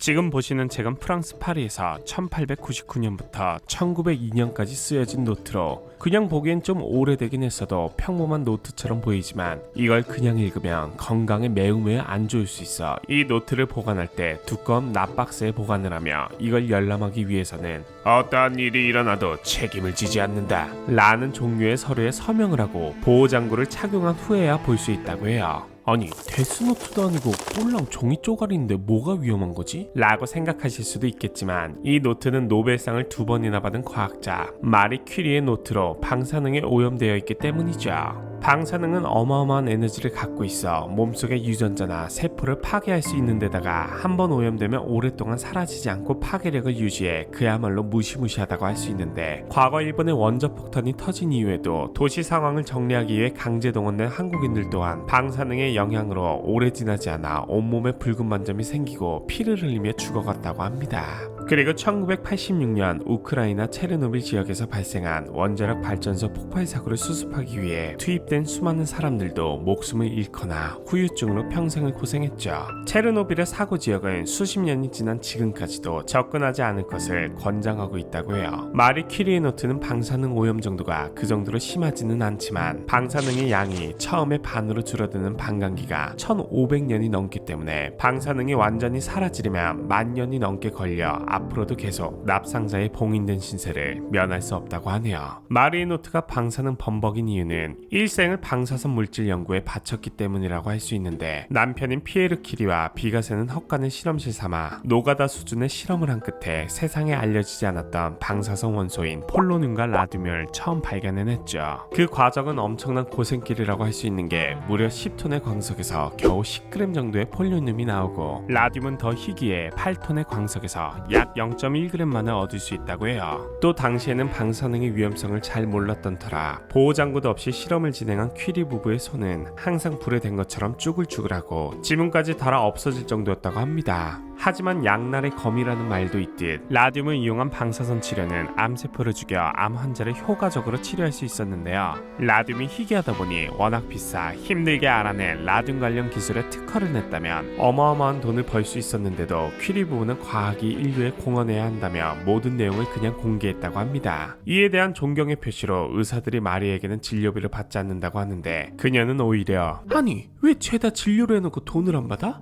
지금 보시는 책은 프랑스 파리에서 1899년부터 1902년까지 쓰여진 노트로 그냥 보기엔 좀 오래되긴 했어도 평범한 노트처럼 보이지만 이걸 그냥 읽으면 건강에 매우 안 좋을 수 있어. 이 노트를 보관할 때 두꺼운 납박스에 보관을 하며 이걸 열람하기 위해서는 어떠한 일이 일어나도 책임을 지지 않는다 라는 종류의 서류에 서명을 하고 보호장구를 착용한 후에야 볼 수 있다고 해요. 아니 데스노트도 아니고 꼴랑 종이 쪼가리인데 뭐가 위험한 거지? 라고 생각하실 수도 있겠지만 이 노트는 노벨상을 2번이나 받은 과학자 마리 퀴리의 노트로 방사능에 오염되어 있기 때문이죠. 방사능은 어마어마한 에너지를 갖고 있어 몸속의 유전자나 세포를 파괴할 수 있는 데다가 한번 오염되면 오랫동안 사라지지 않고 파괴력을 유지해 그야말로 무시무시하다고 할 수 있는데 과거 일본의 원자폭탄이 터진 이후에도 도시 상황을 정리하기 위해 강제 동원된 한국인들 또한 방사능의 영향으로 오래 지나지 않아 온몸에 붉은 반점이 생기고 피를 흘리며 죽어갔다고 합니다. 그리고 1986년 우크라이나 체르노빌 지역에서 발생한 원자력 발전소 폭발 사고를 수습하기 위해 투입된 수많은 사람들도 목숨을 잃거나 후유증으로 평생을 고생했죠. 체르노빌의 사고 지역은 수십 년이 지난 지금까지도 접근하지 않을 것을 권장하고 있다고 해요. 마리 퀴리의 노트는 방사능 오염 정도가 그 정도로 심하지는 않지만 방사능의 양이 처음에 반으로 줄어드는 반감기가 1500년이 넘기 때문에 방사능이 완전히 사라지려면 10,000년이 넘게 걸려 앞으로도 계속 납상자의 봉인된 신세를 면할 수 없다고 하네요. 마리의 노트가 방사능 범벅인 이유는 일생을 방사선 물질 연구에 바쳤기 때문이라고 할 수 있는데 남편인 피에르 키리와 비가 새는 헛간을 실험실 삼아 노가다 수준의 실험을 한 끝에 세상에 알려지지 않았던 방사성 원소인 폴로늄과 라듐을 처음 발견해냈죠. 그 과정은 엄청난 고생길이라고 할 수 있는 게 무려 10톤의 광석에서 겨우 10g 정도의 폴로늄이 나오고 라듐은 더 희귀해 8톤의 광석에서 약 0.1g만을 얻을 수 있다고 해요. 또 당시에는 방사능의 위험성을 잘 몰랐던 터라 보호장구도 없이 실험을 진행한 퀴리 부부의 손은 항상 불에 댄 것처럼 쭈글쭈글하고 지문까지 닳아 없어질 정도였다고 합니다. 하지만 양날의 검이라는 말도 있듯 라듐을 이용한 방사선 치료는 암세포를 죽여 암 환자를 효과적으로 치료할 수 있었는데요. 라듐이 희귀하다 보니 워낙 비싸 힘들게 알아낸 라듐 관련 기술에 특허를 냈다면 어마어마한 돈을 벌 수 있었는데도 퀴리 부부는 과학이 인류에 공헌해야 한다며 모든 내용을 그냥 공개했다고 합니다. 이에 대한 존경의 표시로 의사들이 마리에게는 진료비를 받지 않는다고 하는데 그녀는 오히려 아니 왜 죄다 진료로 해놓고 돈을 안 받아?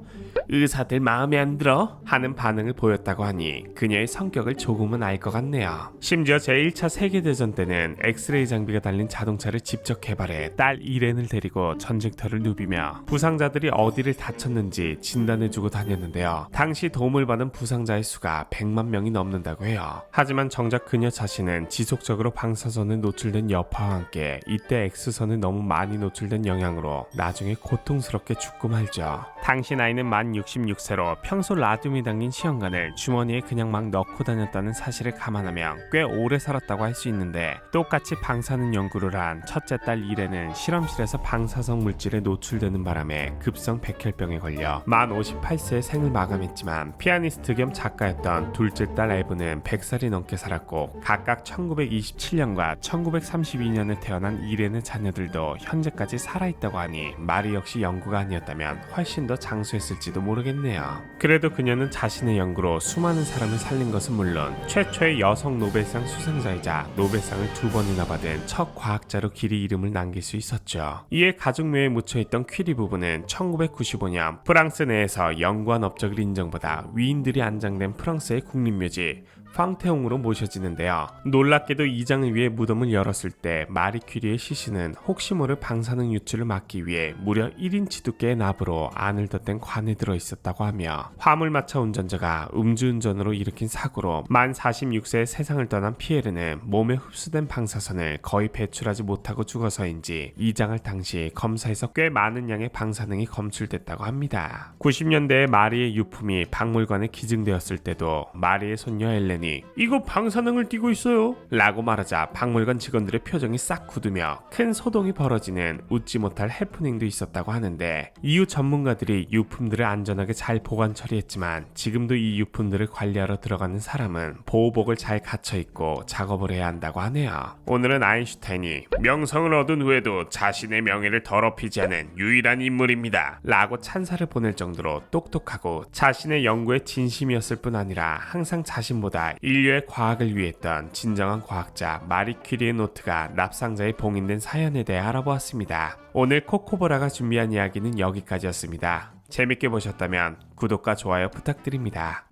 의사들 마음에 안 들어? 하는 반응을 보였다고 하니 그녀의 성격을 조금은 알 것 같네요. 심지어 제1차 세계대전 때는 엑스레이 장비가 달린 자동차를 직접 개발해 딸 이렌을 데리고 전쟁터를 누비며 부상자들이 어디를 다쳤는지 진단해주고 다녔는데요. 당시 도움을 받은 부상자의 수가 100만 명이 넘는다고 해요. 하지만 정작 그녀 자신은 지속적으로 방사선에 노출된 여파와 함께 이때 X선에 너무 많이 노출된 영향으로 나중에 고통스럽게 죽고 말죠. 당시 나이는 만 66세로 평소 라듐이 담긴 시험관을 주머니에 그냥 막 넣고 다녔다는 사실을 감안하면 꽤 오래 살았다고 할 수 있는데 똑같이 방사능 연구를 한 첫째 딸 이레는 실험실에서 방사성 물질에 노출되는 바람에 급성 백혈병에 걸려 만 58세에 생을 마감했지만 피아니스트 겸 작가였던 둘째 딸 에브는 100살이 넘게 살았고 각각 1927년과 1932년에 태어난 이렌의 자녀들도 현재까지 살아있다고 하니 마리 역시 연구가 아니었다면 훨씬 더 장수했을지도 모르겠네요. 그래도 그녀는 자신의 연구로 수많은 사람을 살린 것은 물론 최초의 여성 노벨상 수상자이자 노벨상을 2번이나 받은 첫 과학자로 길이 이름을 남길 수 있었죠. 이에 가족묘에 묻혀있던 퀴리 부부는 1995년 프랑스 내에서 연구한 업적을 인정받아 위인들이 안장된 프랑스의 국립묘지 팡테옹으로 모셔지는데요. 놀랍게도 이장을 위해 무덤을 열었을 때 마리 퀴리의 시신은 혹시 모를 방사능 유출을 막기 위해 무려 1인치 두께의 납으로 안을 덧댄 관에 들어있었다고 하며 화물마차 운전자가 음주운전으로 일으킨 사고로 만 46세에 세상을 떠난 피에르는 몸에 흡수된 방사선을 거의 배출하지 못하고 죽어서인지 이장할 당시 검사에서 꽤 많은 양의 방사능이 검출됐다고 합니다. 90년대에 마리의 유품이 박물관에 기증되었을 때도 마리의 손녀 엘렌 주미안이 이거 방사능을 띠고 있어요 라고 말하자 박물관 직원들의 표정이 싹 굳으며 큰 소동이 벌어지는 웃지 못할 해프닝도 있었다고 하는데, 이후 전문가들이 유품들을 안전하게 잘 보관 처리했지만 지금도 이 유품들을 관리하러 들어가는 사람은 보호복을 잘 갖춰입고 작업을 해야 한다고 하네요. 오늘은 아인슈타인이 명성을 얻은 후에도 자신의 명예를 더럽히지 않은 유일한 인물입니다 라고 찬사를 보낼 정도로 똑똑하고 자신의 연구에 진심이었을 뿐 아니라 항상 자신보다 인류의 과학을 위했던 진정한 과학자 마리 퀴리의 노트가 납상자에 봉인된 사연에 대해 알아보았습니다. 오늘 코코보라가 준비한 이야기는 여기까지였습니다. 재밌게 보셨다면 구독과 좋아요 부탁드립니다.